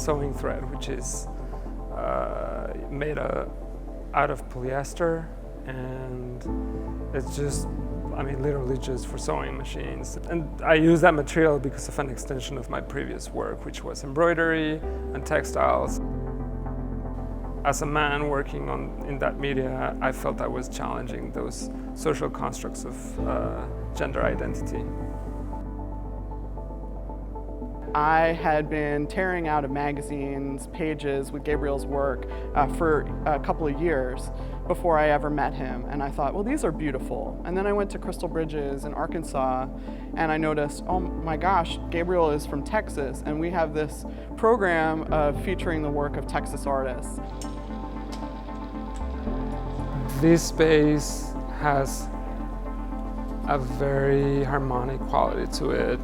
sewing thread, which is made out of polyester, and it's just, I mean, literally just for sewing machines. And I use that material because of an extension of my previous work, which was embroidery and textiles. As a man working in that media, I felt I was challenging those social constructs of gender identity. I had been tearing out of magazines, pages with Gabriel's work for a couple of years before I ever met him. And I thought, well, these are beautiful. And then I went to Crystal Bridges in Arkansas, and I noticed, oh my gosh, Gabriel is from Texas, and we have this program featuring the work of Texas artists. This space has a very harmonic quality to it.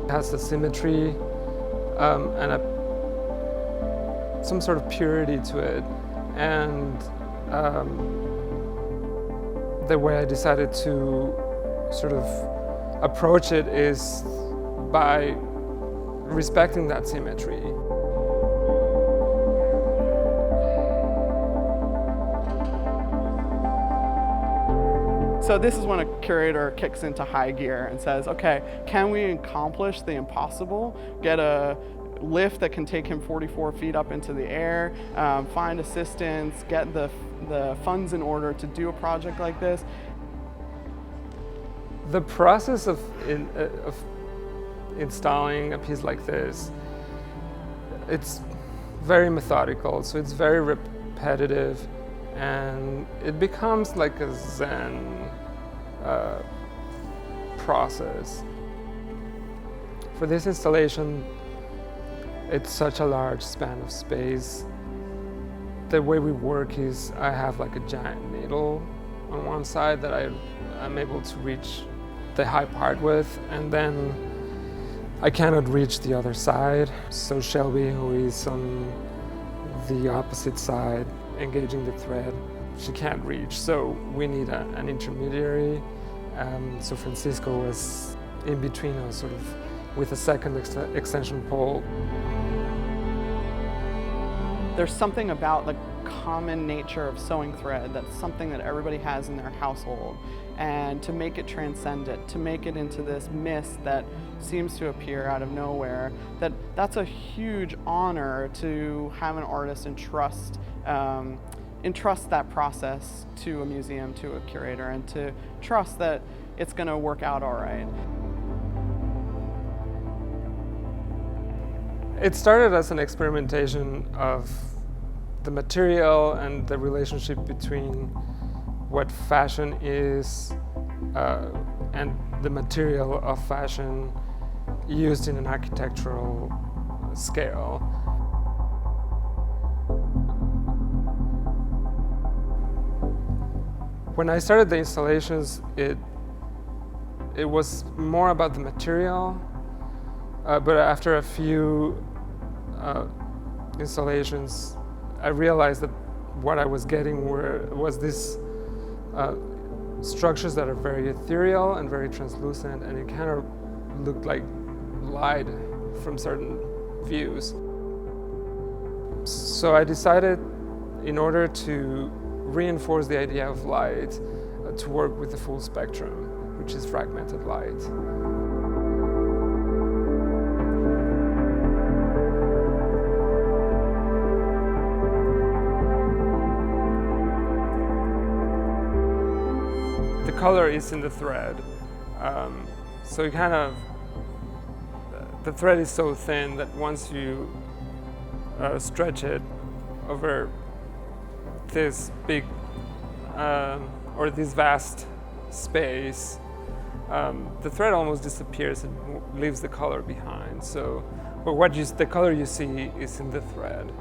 It has a symmetry and some sort of purity to it. And the way I decided to sort of approach it is by respecting that symmetry. So this is when a curator kicks into high gear and says, okay, can we accomplish the impossible? Get a lift that can take him 44 feet up into the air, find assistance, get the funds in order to do a project like this. The process of installing a piece like this, it's very methodical, so it's very repetitive, and it becomes like a Zen process. For this installation, it's such a large span of space. The way we work is I have like a giant needle on one side that I'm able to reach the high part with, and then I cannot reach the other side. So Shelby, who is on the opposite side, engaging the thread, she can't reach, so we need an intermediary. So Francisco was in between us, sort of with a second extension pole. There's something about the common nature of sewing thread that's something that everybody has in their household, and to make it transcendent, to make it into this mist that seems to appear out of nowhere, that's a huge honor to have an artist entrust that process to a museum, to a curator, and to trust that it's going to work out all right. It started as an experimentation of the material and the relationship between what fashion is and the material of fashion used in an architectural scale. When I started the installations, it was more about the material, but after a few installations, I realized that what I was getting was these structures that are very ethereal and very translucent, and it kind of looked like light from certain views. So I decided, in order to reinforce the idea of light, to work with the full spectrum, which is fragmented light. The color is in the thread, so you kind of, the thread is so thin that once you stretch it over this big or this vast space, the thread almost disappears and leaves the color behind. So, but the color you see is in the thread,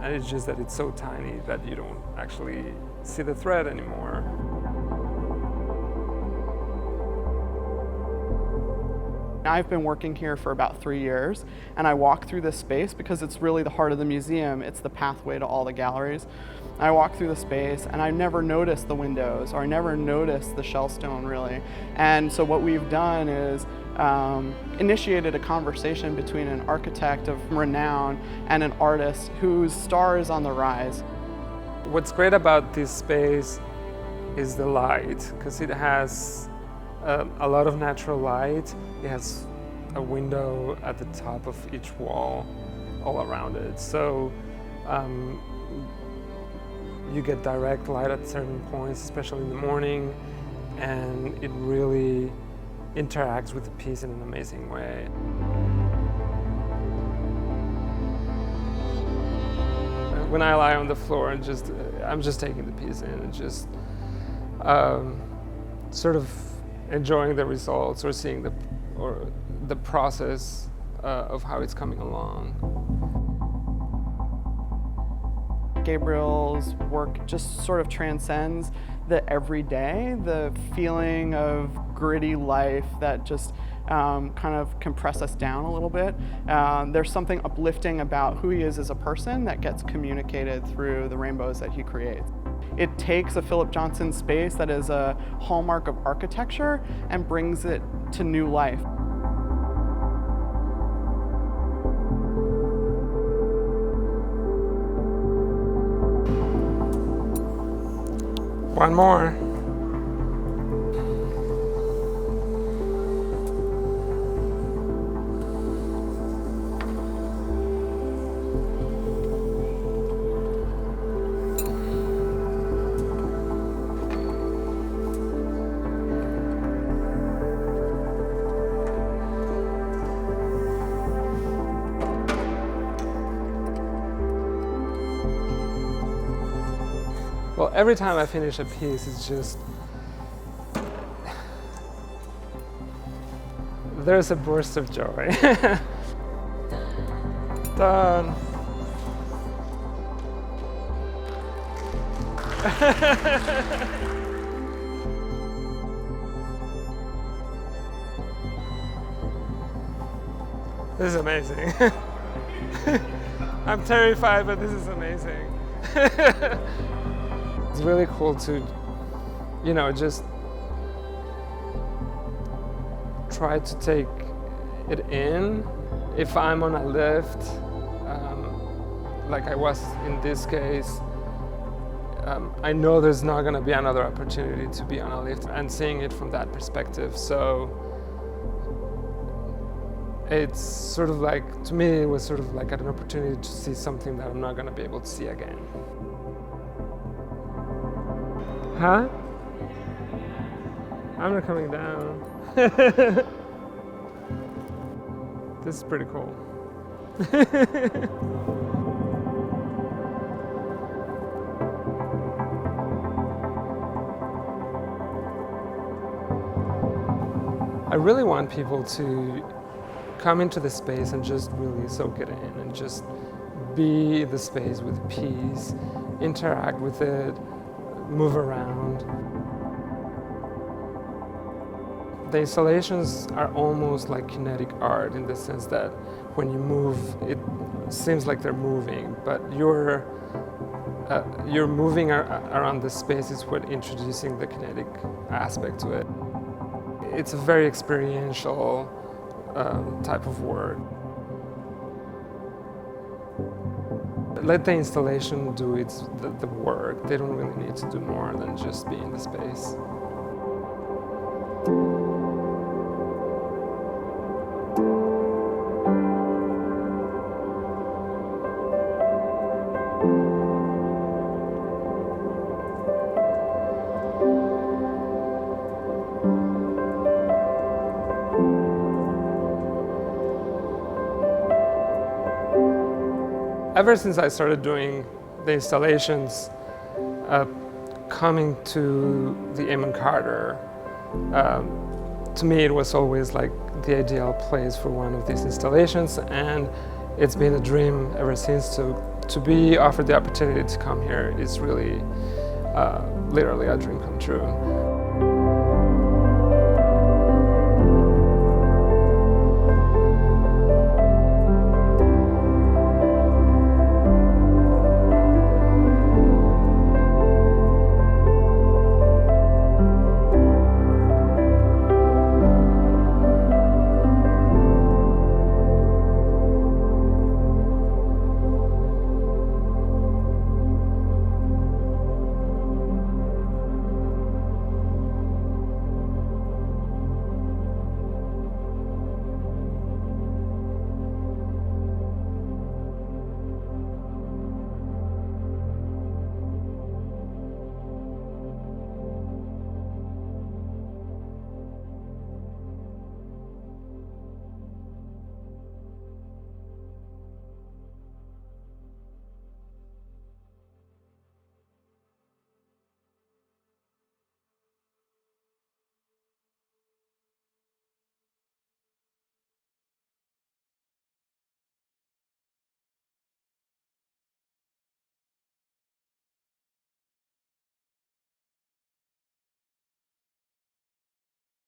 and it's just that it's so tiny that you don't actually see the thread anymore. I've been working here for about 3 years, and I walk through this space because it's really the heart of the museum. It's the pathway to all the galleries. I walk through the space, and I never noticed the windows, or I never noticed the shell stone, really. And so what we've done is initiated a conversation between an architect of renown and an artist whose star is on the rise. What's great about this space is the light, because it has a lot of natural light. It has a window at the top of each wall all around it. So you get direct light at certain points, especially in the morning, and it really interacts with the piece in an amazing way. When I lie on the floor and I'm just taking the piece in and just sort of enjoying the results or seeing the process of how it's coming along. Gabriel's work just sort of transcends the everyday, the feeling of gritty life that just kind of compress us down a little bit. There's something uplifting about who he is as a person that gets communicated through the rainbows that he creates. It takes a Philip Johnson space that is a hallmark of architecture and brings it to new life. One more. Well, every time I finish a piece, it's just, there's a burst of joy. Done. This is amazing. I'm terrified, but this is amazing. It's really cool to, just try to take it in. If I'm on a lift, like I was in this case, I know there's not going to be another opportunity to be on a lift, and seeing it from that perspective. So it's sort of like, to me, it was sort of like an opportunity to see something that I'm not going to be able to see again. Huh? I'm not coming down. This is pretty cool. I really want people to come into the space and just really soak it in and just be in the space with peace, interact with it, move around. The installations are almost like kinetic art in the sense that when you move, it seems like they're moving, but you're moving around the space is what introducing the kinetic aspect to it. It's a very experiential type of work. Let the installation do the work. They don't really need to do more than just be in the space. Ever since I started doing the installations, coming to the Amon Carter, to me it was always like the ideal place for one of these installations, and it's been a dream ever since. To be offered the opportunity to come here is really literally a dream come true.